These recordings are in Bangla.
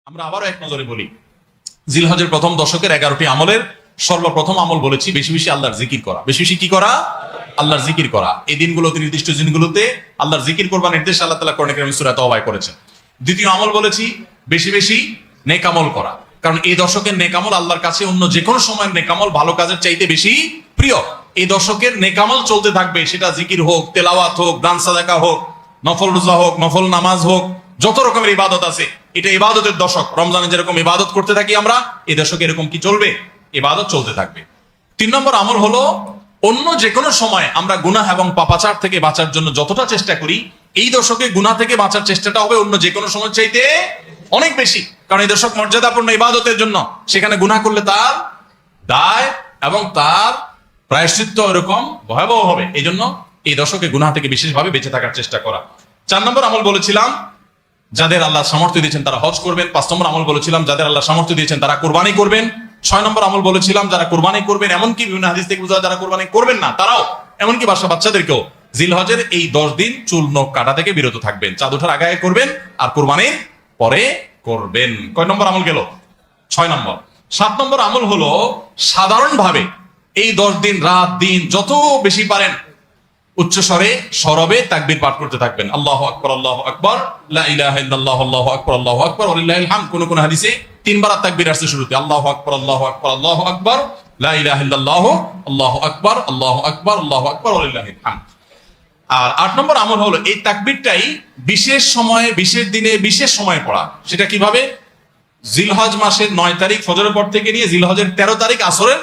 আমরা আবারও এক নজরে বলি, জিলহজের প্রথম দশকের 11টি আমলের সর্বপ্রথম আমল বলেছি বেশি বেশি আল্লাহর জিকির করা। বেশি বেশি কি করা? আল্লাহর জিকির করা। এই দিনগুলোতে, নির্দিষ্ট দিনগুলোতে আল্লাহর জিকির করবার নির্দেশ আল্লাহ তাআলা কোরআনে কারীমে সূরা তাওবায় করেছেন। দ্বিতীয় আমল বলেছি বেশি বেশি নেক আমল করা, কারণ এই দশকের নেক আমল আল্লাহর কাছে অন্য যে কোনো সময়ের নেক আমল ভালো কাজের চাইতে বেশি প্রিয়। এই দশকের নেক আমল চলতে থাকবে, সেটা জিকির হোক, তেলাওয়াত হোক, দান সাদাকা হোক, নফল রোজা হোক, নফল নামাজ হোক, যত রকমের ইবাদত আছে, এটা ইবাদতের দশক। রমজানে যেরকম ইবাদত করতে থাকি আমরা, এই দশকে এরকম কি চলবে? ইবাদত চলতে থাকবে। 3 নম্বর আমল হলো, অন্য যে কোনো সময় আমরা গুনাহ এবং পাপাচার থেকে বাঁচার জন্য যতটা চেষ্টা করি, এই দশকে গুনাহ থেকে বাঁচার চেষ্টাটা হবে অন্য যে কোনো সময় চাইতে অনেক বেশি। কারণ এই দশক মর্যাদাপূর্ণ ইবাদতের জন্য, সেখানে গুনাহ করলে তার দায় এবং তার প্রায়শ্চিত্ত এরকম ভয়াবহ হবে। এই জন্য এই দশকে গুনাহ থেকে বিশেষভাবে বেঁচে থাকার চেষ্টা করা। 4 নম্বর আমল বলেছিলাম, যাদের আল্লাহ সামর্থ্য দিয়েছেন তারা হজ করবেন। 5 নম্বর আমল বলেছিলাম, যাদের আল্লাহ সামর্থ্য দিয়েছেন তারা কুরবানি করবেন। 6 নম্বর আমল বলেছিলাম, যারা কুরবানি করবেন, এমনকি বিভিন্ন হাদিস থেকে বোঝা যারা কুরবানি করবেন না তারাও, এমনকি বাচ্চাদেরকেও জিলহজের এই 10 দিন চুল নখ কাটা থেকে বিরত থাকবেন। চাঁদ ওঠার আগে করবেন আর কুরবানির পরে করবেন। কয় নম্বর আমল গেল? 6 নম্বর। 7 নম্বর আমল হলো, সাধারণভাবে এই 10 দিন রাত দিন যত বেশি পারেন উচ্চ স্বরে সরবে তাকবীর পাঠ করতে থাকবেন। আল্লাহু আকবার, আল্লাহু আকবার, লা ইলাহা ইল্লাল্লাহ, আল্লাহু আকবার, আল্লাহু আকবার, ওয়ালিল্লাহিল হামদ। কোন হাদিসে 3 বার তাকবীর আসছে শুরুতে, আল্লাহু আকবার, আল্লাহু আকবার, আল্লাহু আকবার, লা ইলাহা ইল্লাল্লাহ, আল্লাহু আকবার, আল্লাহু আকবার, আল্লাহু আকবার, ওয়ালিল্লাহিল হামদ। আর 8 নম্বর আমল হলো, এই তাকবীরটাই বিশেষ সময়ে, বিশেষ দিনে, বিশেষ সময়ে পড়া। সেটা কিভাবে? জিলহজ মাসের 9 তারিখ ফজরের পর থেকে নিয়ে জিলহজের 13 তারিখ আসরের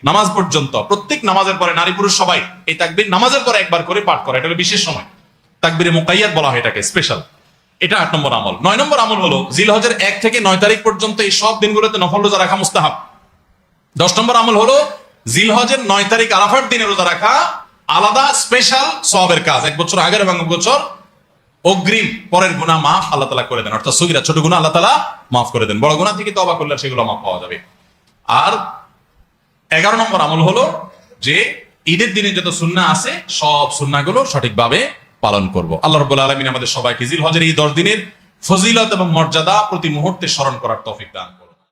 নামাজ পর্যন্ত প্রত্যেক নামাজের পরে নারী পুরুষ সবাই এই তাকবীর নামাজের পরে একবার করে পাঠ করে। এটা হলো বিশেষ সময়, তাকবীরে মুকাইয়াদ বলা হয় এটাকে, স্পেশাল। এটা 8 নম্বর আমল। 9 নম্বর আমল হলো, জিলহজের 1 থেকে 9 তারিখ পর্যন্ত এই সব দিনগুলোতে নফল রোজা রাখা মুস্তাহাব। 10 নম্বর আমল হলো, জিলহজের 9 তারিখ আরাফার দিনে রোজা রাখা আলাদা স্পেশাল সওয়াবের কাজ। 1 বছর আগের এবং 1 বছর অগ্রিম পরের গুনাহ মাফ আল্লাহ তাআলা করে দেন। অর্থাৎ সগীরা ছোট গুনাহ আল্লাহ তাআলা মাফ করে দেন, বড় গুনাহ থেকে তওবা করলে সেগুলো মাফ পাওয়া যাবে। আর 11 নম্বর আমল হলো যে ঈদের দিনে যত সুন্নাহ আছে সব সুন্নাহগুলো সঠিকভাবে পালন করব। আল্লাহ রাব্বুল আলামিন আমাদের সবাইকে জিলহজের এই 10 দিনের ফজিলত এবং মর্যাদা প্রতি মুহূর্তে স্মরণ করার তৌফিক দান করুন।